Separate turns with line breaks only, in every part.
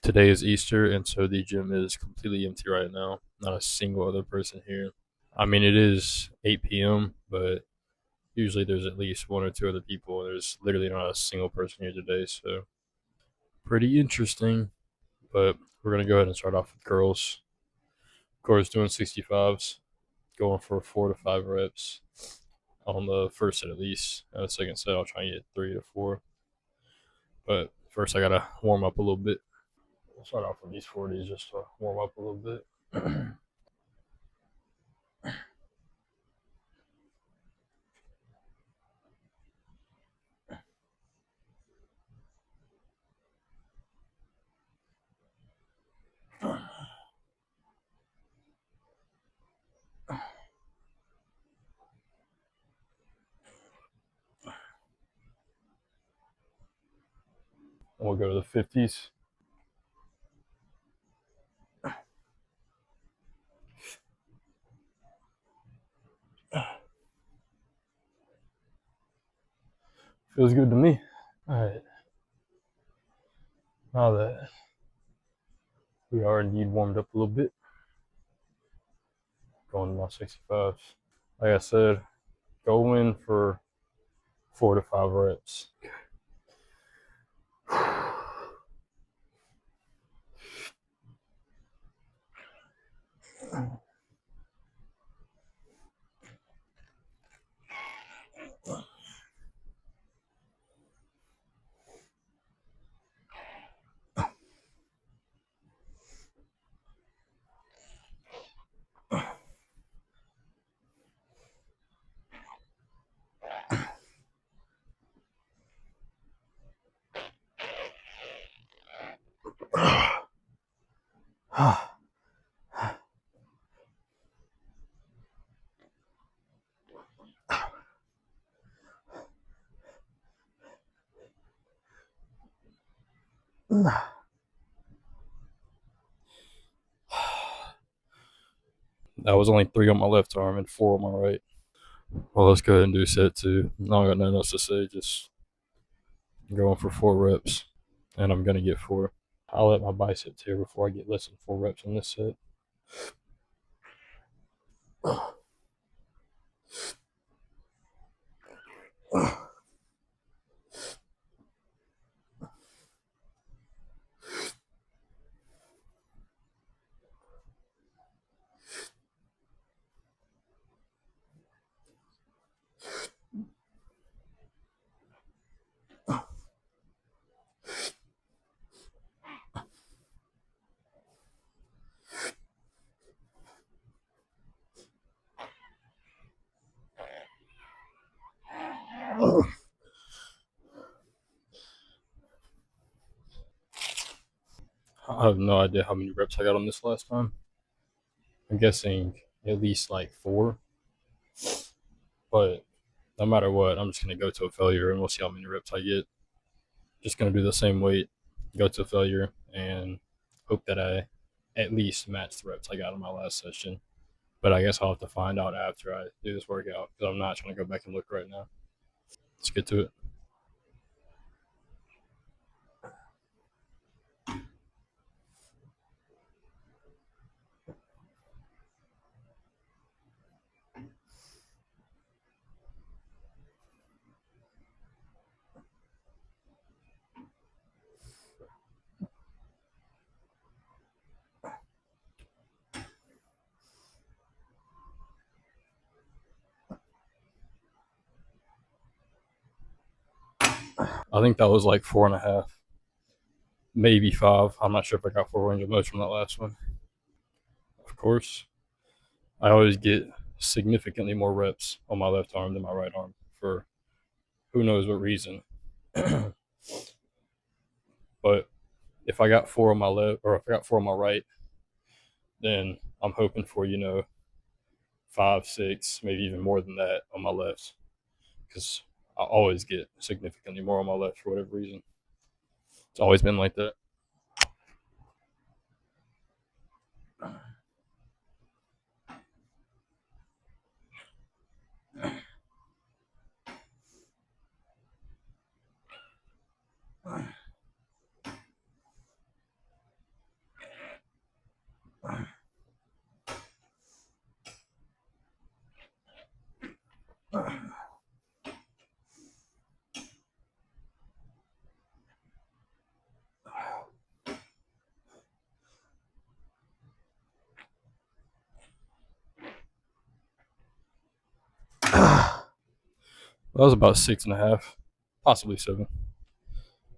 Today is Easter, and so the gym is completely empty right now. Not a single other person here. I mean, it is 8 p.m., but usually there's at least one or two other people. There's literally not a single person here today, so pretty interesting. But we're gonna go ahead and start off with girls. Of course, doing 65s, going for 4 to 5 reps on the first set at least. And the second set, I'll try and get 3 to 4. But first, I gotta warm up a little bit. We'll start off with these 40s just to warm up a little bit. We'll go to the 50s. Feels good to me. All right. Now that we are indeed warmed up a little bit, going to my 65s. Like I said, go in for 4 to 5 reps. That was only 3 on my left arm and 4 on my right. Well, let's go ahead and do set 2. I don't got nothing else to say. Just going for 4 reps, and I'm gonna get 4. I'll let my bicep tear before I get less than 4 reps in this set. I have no idea how many reps I got on this last time. I'm guessing at least like 4. But no matter what, I'm just gonna go to a failure and we'll see how many reps I get. Just gonna do the same weight, go to a failure, and hope that I at least match the reps I got in my last session. But I guess I'll have to find out after I do this workout because I'm not trying to go back and look right now. Let's get to it. I think that was like 4.5, maybe 5. I'm not sure if I got 4 range of motion from that last one. Of course, I always get significantly more reps on my left arm than my right arm for who knows what reason. But if I got 4 on my left or if I got 4 on my right, then I'm hoping for 5, 6, maybe even more than that on my left because I always get significantly more on my left for whatever reason. It's always been like that. That was about 6.5, possibly 7.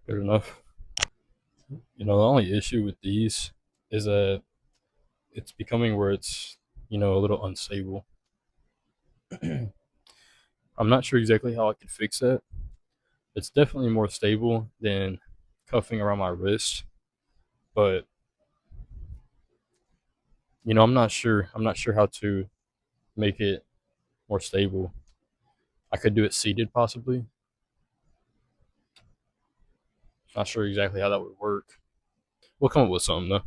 Good enough. The only issue with these is that it's becoming where it's a little unstable. I'm not sure exactly how I could fix that. It's definitely more stable than cuffing around my wrist, but I'm not sure. I'm not sure how to make it more stable. I could do it seated, possibly. Not sure exactly how that would work. We'll come up with something though.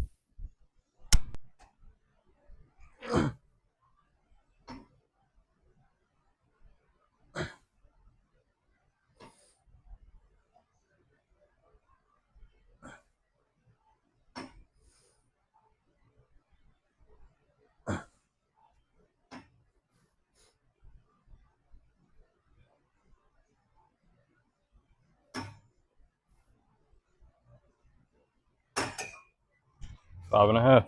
5.5.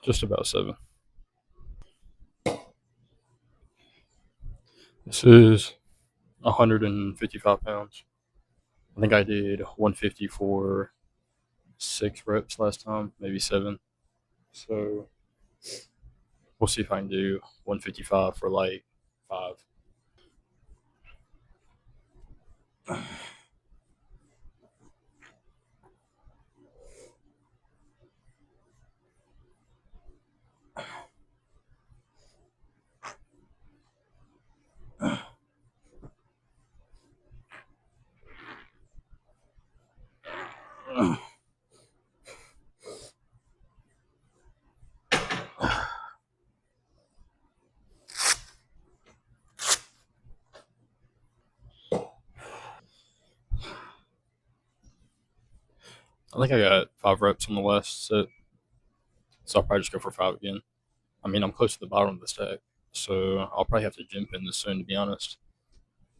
Just about 7. This is 155 pounds. I think I did 150 for 6 reps last time, maybe 7. So we'll see if I can do 155 for like 5. I think I got 5 reps on the last set, so I'll probably just go for 5 again. I mean, I'm close to the bottom of the stack, so I'll probably have to gym pin this soon, to be honest.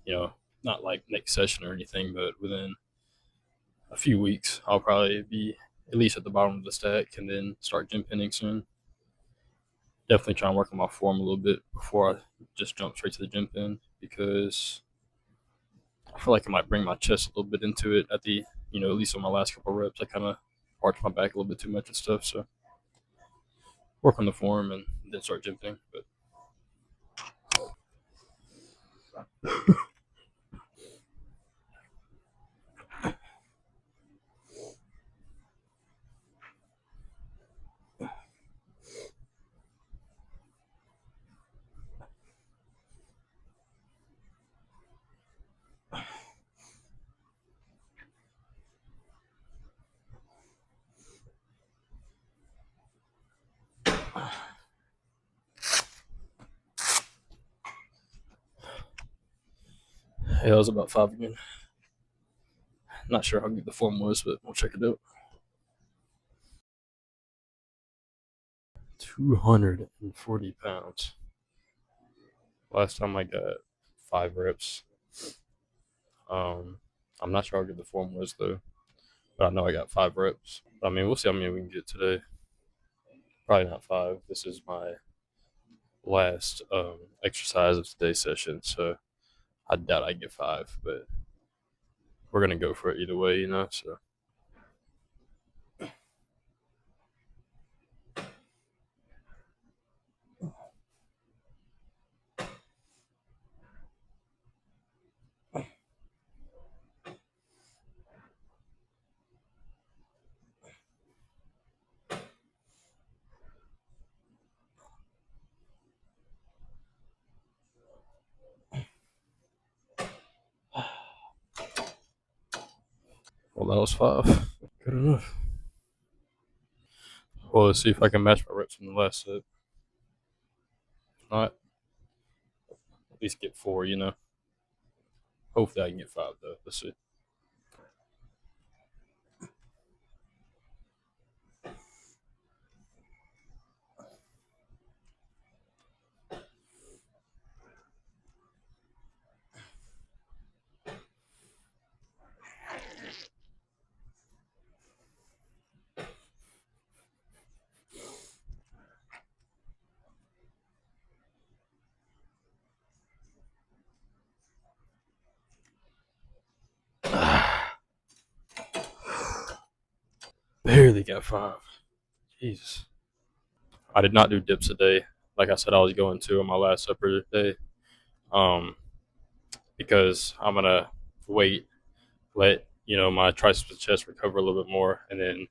You know, not like next session or anything, but within a few weeks, I'll probably be at least at the bottom of the stack and then start gym pinning soon. Definitely try and work on my form a little bit before I just jump straight to the gym pin because I feel like I might bring my chest a little bit into it at the, at least on my last couple of reps. I kind of arched my back a little bit too much and stuff. So work on the form and then start gym pinning. But yeah, it was about 5 again. Not sure how good the form was, but we'll check it out. 240 pounds. Last time I got 5 reps. Um, I'm not sure how good the form was though, but I know I got 5 reps. I mean, we'll see how many we can get today. Probably not 5. This is my last exercise of today's session, so I doubt I get 5, but we're gonna go for it either way. So well, that was 5. Good enough. Well, let's see if I can match my reps from the last set. If not, at least get 4. Hopefully I can get 5 though. Let's see. Barely got five. Jesus. I did not do dips today. Like I said, I was going to on my last upper day. Um, because I'm gonna wait, let my triceps and chest recover a little bit more, and then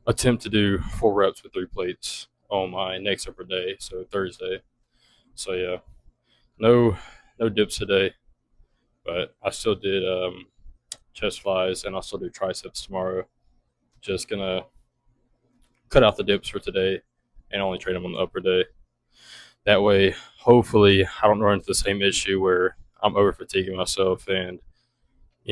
attempt to do 4 reps with 3 plates on my next upper day, so Thursday. So yeah, no no dips today, but I still did chest flies, and I'll still do triceps tomorrow. Just gonna cut out the dips for today and only train them on the upper day. That way, hopefully, I don't run into the same issue where I'm over fatiguing myself, and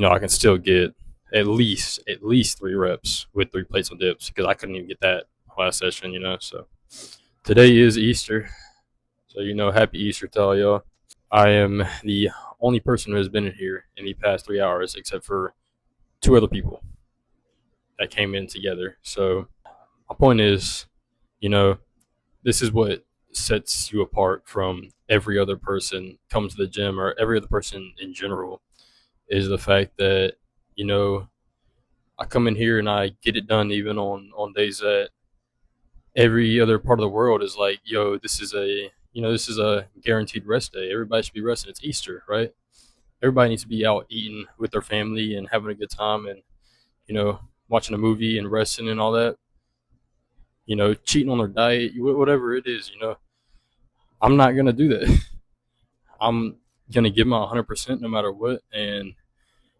I can still get at least 3 reps with 3 plates on dips because I couldn't even get that last session. So today is Easter, so happy Easter to all y'all. I am the only person who has been in here in the past 3 hours, except for 2 other people that came in together. So my point is, you know, this is what sets you apart from every other person come to the gym or every other person in general is the fact that you know I come in here and I get it done even on days that every other part of the world is like, yo, this is a guaranteed rest day. Everybody should be resting. It's Easter, right? Everybody needs to be out eating with their family and having a good time and watching a movie and resting and all that. Cheating on their diet, whatever it is. I'm not gonna do that. I'm gonna give my 100% no matter what. And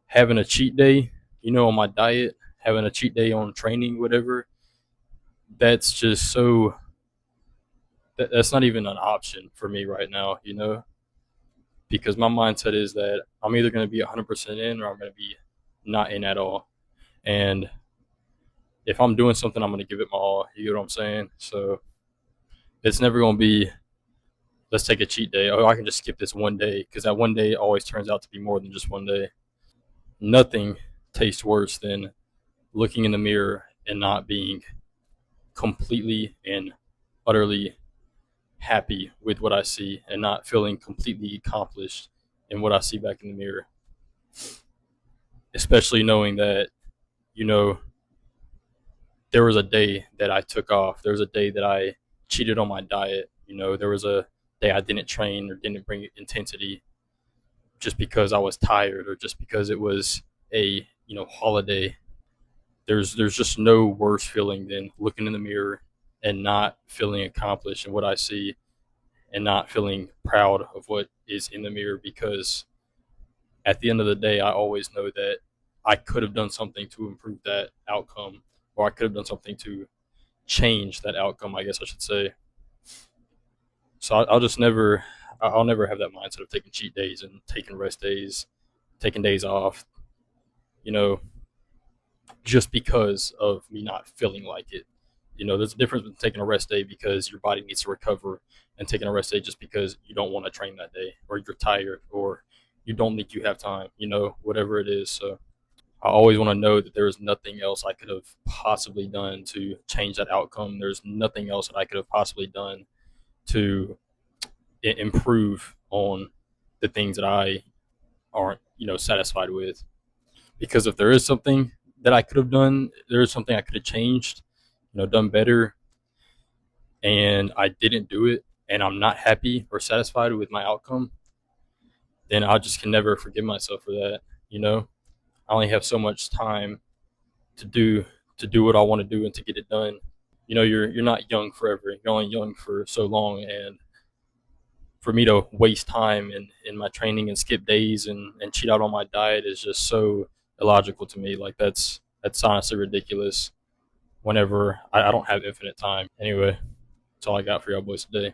having a cheat day, on my diet, having a cheat day on training, whatever, that's just so that's not even an option for me right now, because my mindset is that I'm either going to be 100% in or I'm going to be not in at all. And if I'm doing something, I'm going to give it my all. You know what I'm saying? So it's never going to be, let's take a cheat day. Oh, I can just skip this one day because that one day always turns out to be more than just one day. Nothing tastes worse than looking in the mirror and not being completely and utterly happy with what I see and not feeling completely accomplished in what I see back in the mirror. Especially knowing that, you know, there was a day that I took off. There was a day that I cheated on my diet. There was a day I didn't train or didn't bring intensity just because I was tired or just because it was a, holiday. There's just no worse feeling than looking in the mirror and not feeling accomplished in what I see and not feeling proud of what is in the mirror because at the end of the day, I always know that I could have done something to improve that outcome, or I could have done something to change that outcome, I guess I should say. So I'll never have that mindset of taking cheat days and taking rest days, taking days off, you know, just because of me not feeling like it. There's a difference between taking a rest day because your body needs to recover and taking a rest day just because you don't want to train that day or you're tired or you don't think you have time, whatever it is. So I always want to know that there is nothing else I could have possibly done to change that outcome. There's nothing else that I could have possibly done to improve on the things that I aren't, satisfied with. Because if there is something that I could have done, there is something I could have changed, done better, and I didn't do it, and I'm not happy or satisfied with my outcome, then I just can never forgive myself for that. I only have so much time to do what I want to do and to get it done. You're not young forever. You're only young for so long, and for me to waste time in my training and skip days and cheat out on my diet is just so illogical to me. Like that's honestly ridiculous. Whenever I don't have infinite time. Anyway, that's all I got for y'all boys today.